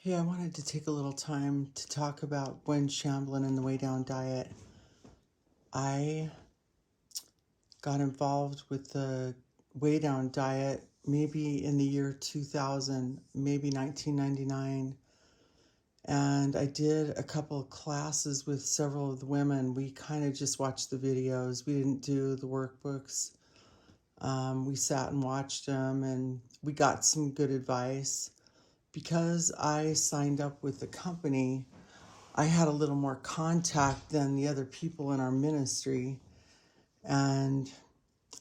Hey, I wanted to take a little time to talk about Gwen Shamblin and the Way Down diet. I got involved with the Way Down diet maybe in the year 2000, maybe 1999. And I did a couple of classes with several of the women. We kind of just watched the videos. We didn't do the workbooks. We sat and watched them and we got some good advice. Because I signed up with the company, I had a little more contact than the other people in our ministry. And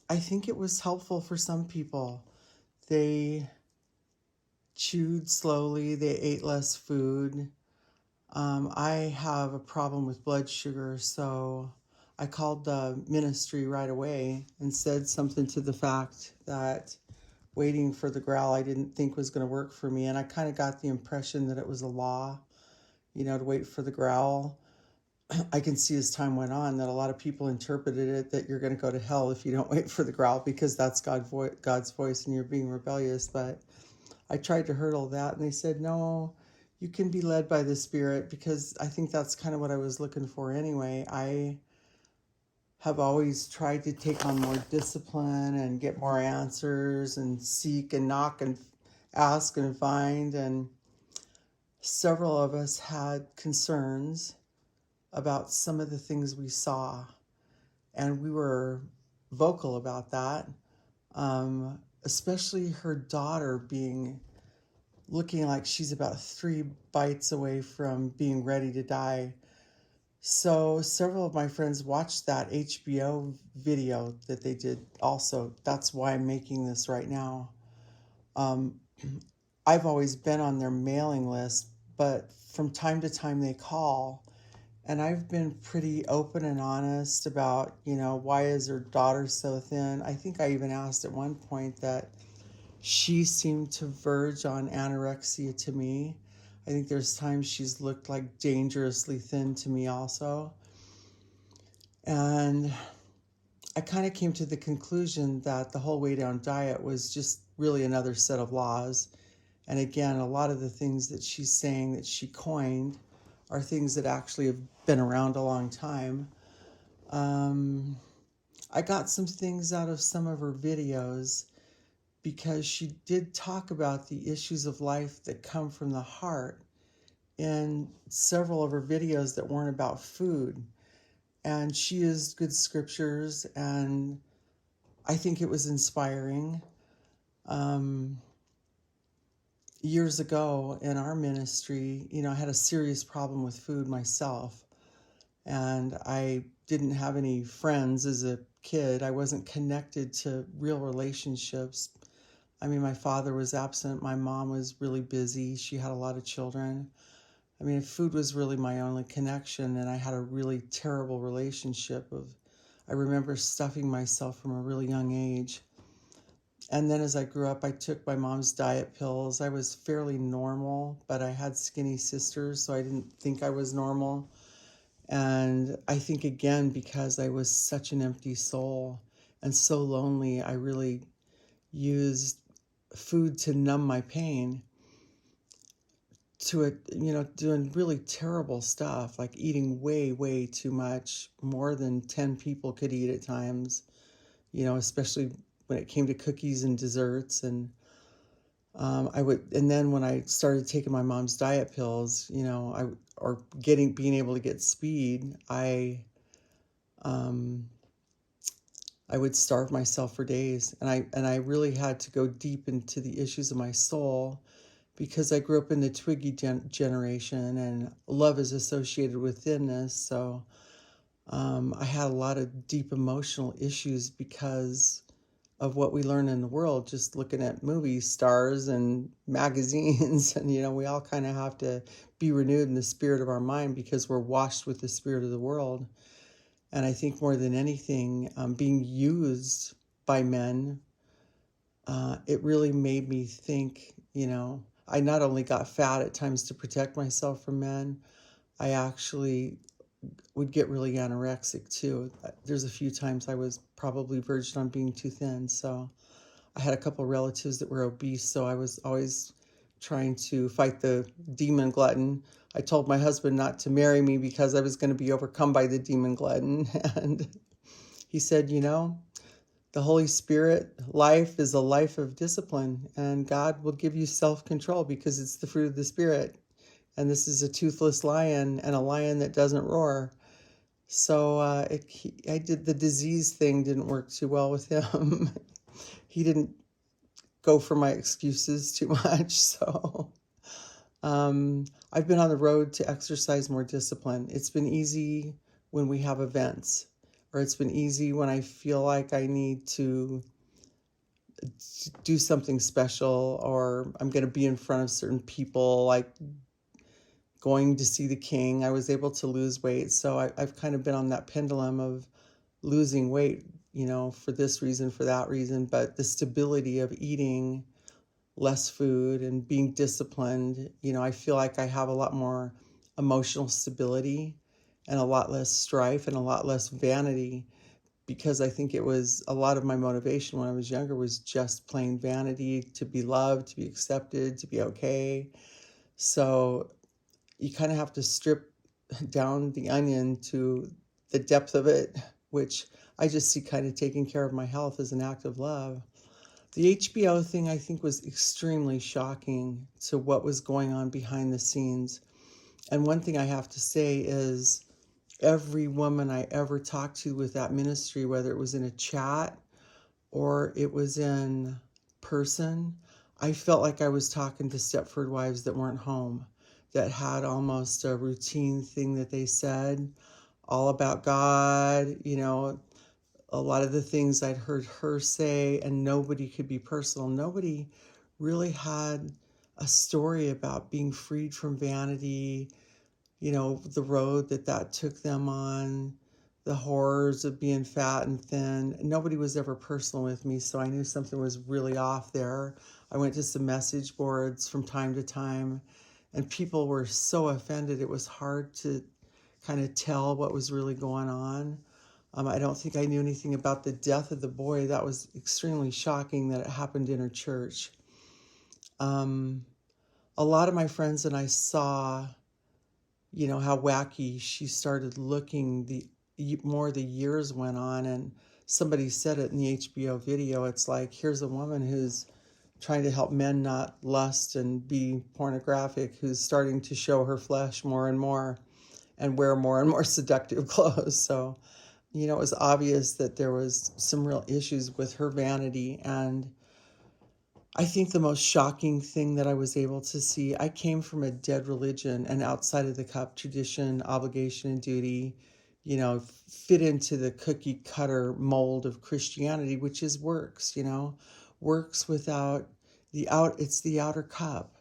I think it was helpful for some people. They chewed slowly, they ate less food. I have a problem with blood sugar, so I called the ministry right away and said something to the fact that waiting for the growl I didn't think was going to work for me. And I kind of got the impression that it was a law, to wait for the growl. I can see as time went on that a lot of people interpreted it that you're going to go to hell if you don't wait for the growl because that's God's voice and you're being rebellious. But I tried to hurdle that and they said, no, you can be led by the Spirit, because I think that's kind of what I was looking for anyway. I have always tried to take on more discipline and get more answers and seek and knock and ask and find. And several of us had concerns about some of the things we saw, and we were vocal about that, especially her daughter looking like she's about 3 bites away from being ready to die. So several of my friends watched that HBO video that they did also. That's why I'm making this right now. I've always been on their mailing list, but from time to time they call. And I've been pretty open and honest about, why is her daughter so thin? I think I even asked at one point that she seemed to verge on anorexia to me. I think there's times she's looked like dangerously thin to me also. And I kind of came to the conclusion that the whole Way Down diet was just really another set of laws. And again, a lot of the things that she's saying that she coined are things that actually have been around a long time. I got some things out of some of her videos because she did talk about the issues of life that come from the heart in several of her videos that weren't about food. And she used good scriptures, and I think it was inspiring. Years ago in our ministry, I had a serious problem with food myself, and I didn't have any friends as a kid. I wasn't connected to real relationships. I mean, my father was absent. My mom was really busy. She had a lot of children. I mean, food was really my only connection, and I had a really terrible relationship I remember stuffing myself from a really young age. And then as I grew up, I took my mom's diet pills. I was fairly normal, but I had skinny sisters, so I didn't think I was normal. And I think, again, because I was such an empty soul and so lonely, I really used food to numb my pain, to it, doing really terrible stuff, like eating way, way too much, more than 10 people could eat at times, especially when it came to cookies and desserts. And and then when I started taking my mom's diet pills, being able to get speed, I would starve myself for days. And I really had to go deep into the issues of my soul, because I grew up in the Twiggy generation, and love is associated with thinness. So I had a lot of deep emotional issues because of what we learn in the world, just looking at movie stars and magazines. And, we all kind of have to be renewed in the spirit of our mind because we're washed with the spirit of the world. And I think more than anything, being used by men, it really made me think, I not only got fat at times to protect myself from men, I actually would get really anorexic too. There's a few times I was probably verged on being too thin. So I had a couple relatives that were obese, so I was always trying to fight the demon glutton. I told my husband not to marry me because I was going to be overcome by the demon glutton. And he said, the Holy Spirit life is a life of discipline, and God will give you self-control because it's the fruit of the Spirit. And this is a toothless lion, and a lion that doesn't roar. So I did the disease thing, didn't work too well with him. He didn't go for my excuses too much. So I've been on the road to exercise more discipline. It's been easy when we have events, or it's been easy when I feel like I need to do something special, or I'm going to be in front of certain people, like going to see the king. I was able to lose weight. So I've kind of been on that pendulum of losing weight, for this reason, for that reason. But the stability of eating less food and being disciplined, I feel like I have a lot more emotional stability and a lot less strife and a lot less vanity, because I think it was a lot of my motivation when I was younger was just plain vanity, to be loved, to be accepted, to be okay. So you kind of have to strip down the onion to the depth of it, which I just see kind of taking care of my health as an act of love. The HBO thing, I think, was extremely shocking to what was going on behind the scenes. And one thing I have to say is every woman I ever talked to with that ministry, whether it was in a chat or it was in person, I felt like I was talking to Stepford wives that weren't home, that had almost a routine thing that they said, all about God, a lot of the things I'd heard her say, and nobody could be personal. Nobody really had a story about being freed from vanity, the road that took them on, the horrors of being fat and thin. Nobody was ever personal with me, so I knew something was really off there. I went to some message boards from time to time, and people were so offended. It was hard to kind of tell what was really going on. I don't think I knew anything about the death of the boy. That was extremely shocking that it happened in her church. A lot of my friends and I saw, how wacky she started looking the more the years went on. And somebody said it in the HBO video. It's like, here's a woman who's trying to help men not lust and be pornographic, who's starting to show her flesh more and more and wear more and more seductive clothes. So it was obvious that there was some real issues with her vanity. And I think the most shocking thing that I was able to see, I came from a dead religion and outside of the cup tradition, obligation and duty, fit into the cookie cutter mold of Christianity, which is works, works without it's the outer cup.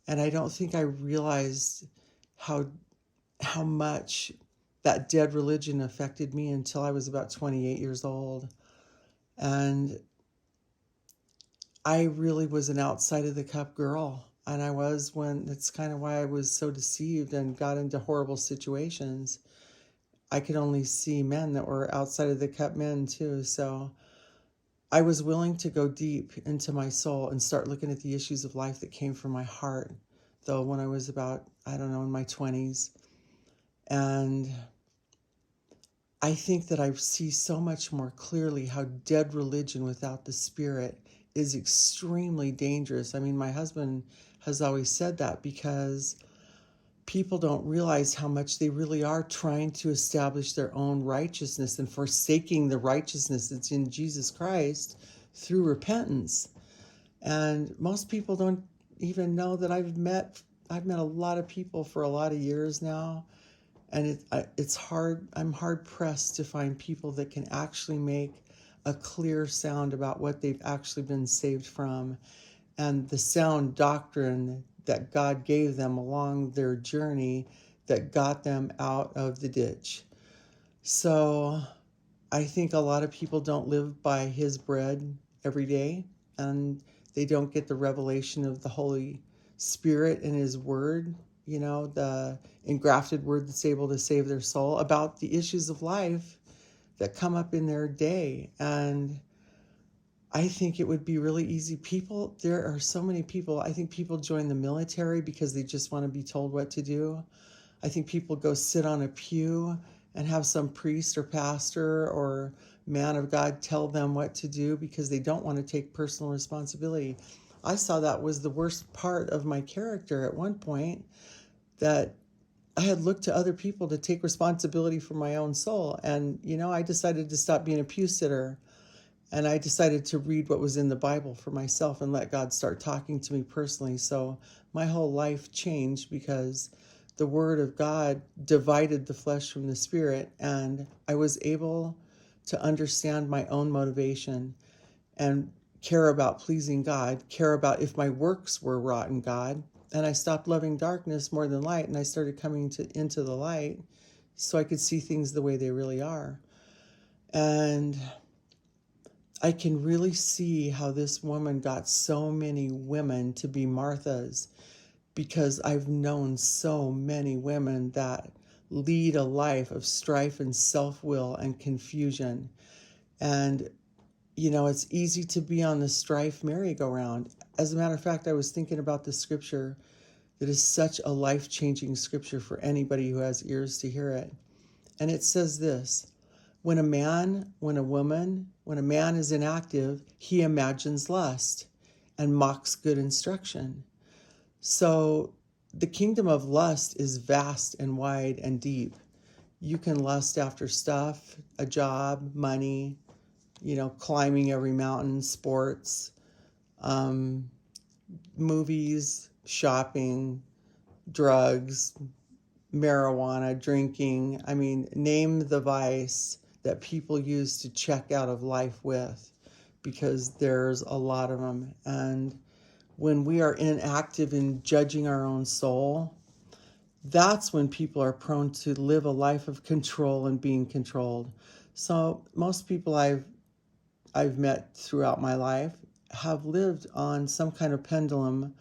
And I don't think I realized how much that dead religion affected me until I was about 28 years old. And I really was an outside of the cup girl. And that's kind of why I was so deceived and got into horrible situations. I could only see men that were outside of the cup men too. So I was willing to go deep into my soul and start looking at the issues of life that came from my heart, though, when I was about, in my 20s. And I think that I see so much more clearly how dead religion without the Spirit is extremely dangerous. I mean, my husband has always said that, because people don't realize how much they really are trying to establish their own righteousness and forsaking the righteousness that's in Jesus Christ through repentance. And most people don't even know that I've met a lot of people for a lot of years now. And it's hard. I'm hard pressed to find people that can actually make a clear sound about what they've actually been saved from, and the sound doctrine that God gave them along their journey that got them out of the ditch. So I think a lot of people don't live by His bread every day, and they don't get the revelation of the Holy Spirit and His Word, the engrafted Word that's able to save their soul, about the issues of life that come up in their day. And I think it would be really easy. There are so many people. I think people join the military because they just want to be told what to do. I think people go sit on a pew and have some priest or pastor or man of God tell them what to do because they don't want to take personal responsibility. I saw that was the worst part of my character at one point, that I had looked to other people to take responsibility for my own soul. And, I decided to stop being a pew sitter, and I decided to read what was in the Bible for myself and let God start talking to me personally. So my whole life changed because the Word of God divided the flesh from the spirit, and I was able to understand my own motivation and care about pleasing God, care about if my works were wrought in God. And I stopped loving darkness more than light, and I started coming into the light so I could see things the way they really are. And I can really see how this woman got so many women to be Marthas, because I've known so many women that lead a life of strife and self-will and confusion. And, it's easy to be on the strife merry-go-round. As a matter of fact, I was thinking about the scripture that is such a life-changing scripture for anybody who has ears to hear it. And it says this: when a man is inactive, he imagines lust and mocks good instruction. So the kingdom of lust is vast and wide and deep. You can lust after stuff, a job, money, climbing every mountain, sports, movies, shopping, drugs, marijuana, drinking. I mean, name the vice that people use to check out of life with, because there's a lot of them. And when we are inactive in judging our own soul, that's when people are prone to live a life of control and being controlled. So most people I've met throughout my life have lived on some kind of pendulum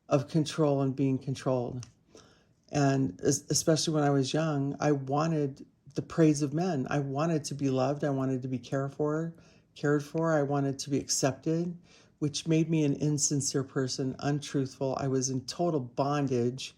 of control and being controlled. And especially when I was young, I wanted the praise of men. I wanted to be loved. I wanted to be cared for. I wanted to be accepted, which made me an insincere person, untruthful. I was in total bondage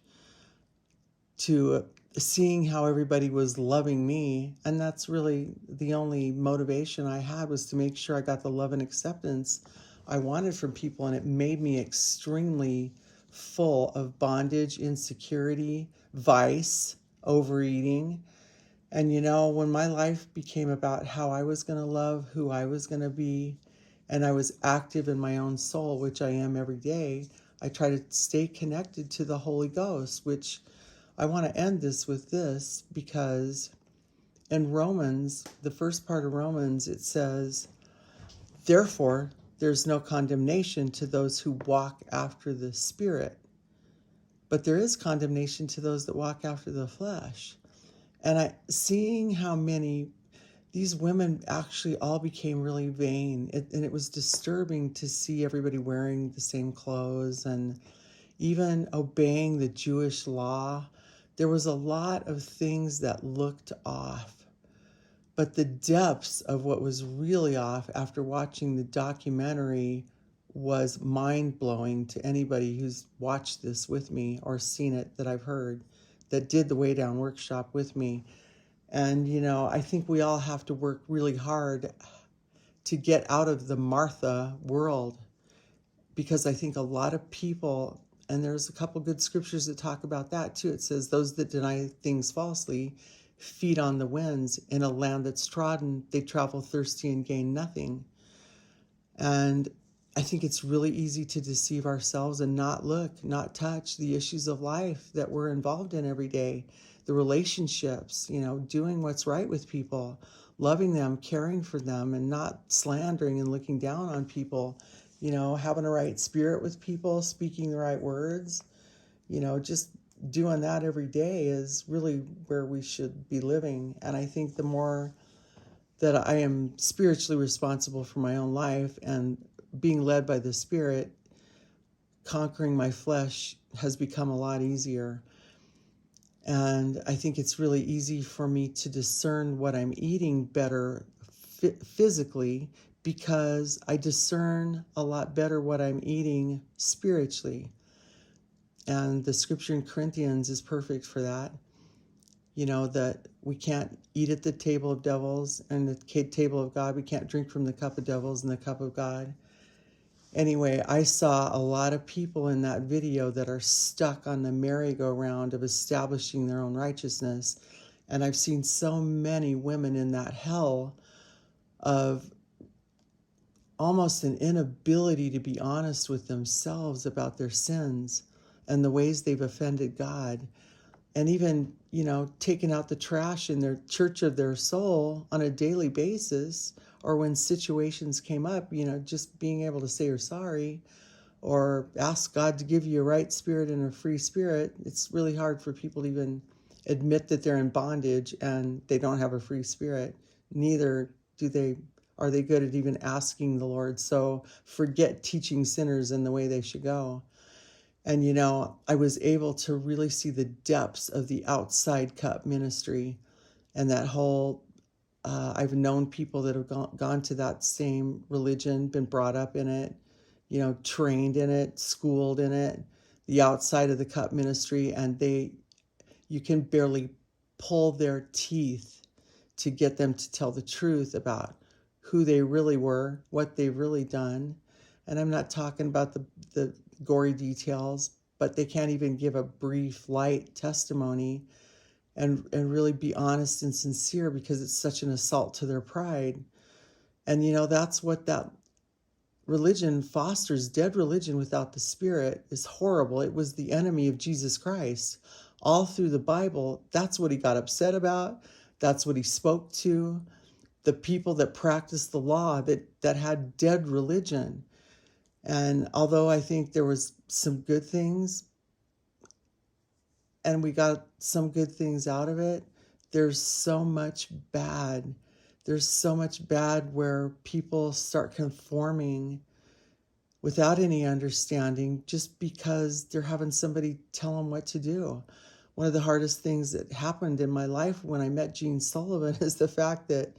to seeing how everybody was loving me. And that's really the only motivation I had, was to make sure I got the love and acceptance I wanted from people. And it made me extremely full of bondage, insecurity, vice, overeating. And when my life became about how I was going to love, who I was going to be, and I was active in my own soul, which I am every day, I try to stay connected to the Holy Ghost, which I want to end this with this, because in Romans, the first part of Romans, it says, therefore, there's no condemnation to those who walk after the Spirit, but there is condemnation to those that walk after the flesh. And seeing how many these women actually all became really vain, and it was disturbing to see everybody wearing the same clothes and even obeying the Jewish law. There was a lot of things that looked off. But the depths of what was really off after watching the documentary was mind-blowing to anybody who's watched this with me or seen it, that I've heard, that did the Way Down workshop with me. And, I think we all have to work really hard to get out of the Martha world, because I think a lot of people, and there's a couple good scriptures that talk about that too. It says, those that deny things falsely feed on the winds. In a land that's trodden, they travel thirsty and gain nothing. And I think it's really easy to deceive ourselves and not look, not touch the issues of life that we're involved in every day. The relationships, doing what's right with people, loving them, caring for them, and not slandering and looking down on people, having a right spirit with people, speaking the right words, just doing that every day is really where we should be living. And I think the more that I am spiritually responsible for my own life and being led by the Spirit, conquering my flesh has become a lot easier. And I think it's really easy for me to discern what I'm eating better physically, because I discern a lot better what I'm eating spiritually. And the scripture in Corinthians is perfect for that. You know, that we can't eat at the table of devils and the table of God. We can't drink from the cup of devils and the cup of God. Anyway, I saw a lot of people in that video that are stuck on the merry-go-round of establishing their own righteousness. And I've seen so many women in that hell of almost an inability to be honest with themselves about their sins and the ways they've offended God. And even, you know, taking out the trash in their church of their soul on a daily basis, or when situations came up, you know, just being able to say you're sorry or ask God to give you a right spirit and a free spirit. It's really hard for people to even admit that they're in bondage and they don't have a free spirit. Neither are they good at even asking the Lord. So forget teaching sinners in the way they should go. And, you know, I was able to really see the depths of the outside cup ministry and that whole, I've known people that have gone to that same religion, been brought up in it, you know, trained in it, schooled in it, the outside of the cup ministry, and you can barely pull their teeth to get them to tell the truth about who they really were, what they've really done. And I'm not talking about the gory details, but they can't even give a brief, light testimony and really be honest and sincere because it's such an assault to their pride. And, you know, that's what that religion fosters. Dead religion without the Spirit is horrible. It was the enemy of Jesus Christ. All through the Bible, that's what he got upset about. That's what he spoke to. The people that practiced the law that had dead religion. And although I think there was some good things, and we got some good things out of it, there's so much bad. There's so much bad where people start conforming without any understanding just because they're having somebody tell them what to do. One of the hardest things that happened in my life when I met Gene Sullivan is the fact that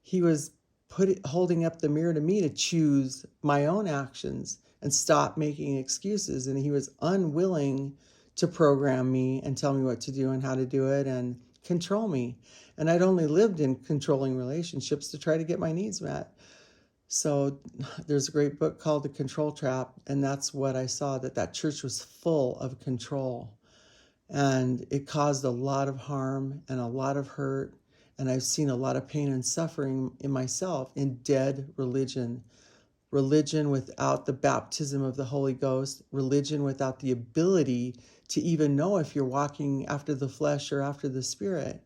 he was holding up the mirror to me to choose my own actions and stop making excuses. And he was unwilling to program me and tell me what to do and how to do it and control me. And I'd only lived in controlling relationships to try to get my needs met. So there's a great book called The Control Trap. And that's what I saw, that church was full of control. And it caused a lot of harm and a lot of hurt. And I've seen a lot of pain and suffering in myself in dead religion. Religion without the baptism of the Holy Ghost. Religion without the ability to even know if you're walking after the flesh or after the Spirit.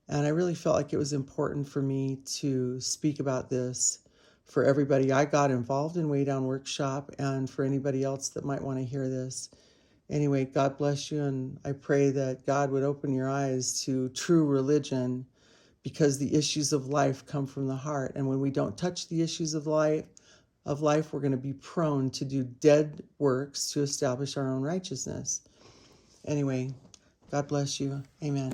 And I really felt like it was important for me to speak about this for everybody I got involved in Way Down Workshop and for anybody else that might want to hear this. Anyway, God bless you, and I pray that God would open your eyes to true religion, because the issues of life come from the heart. And when we don't touch the issues of life, we're going to be prone to do dead works to establish our own righteousness. Anyway, God bless you. Amen.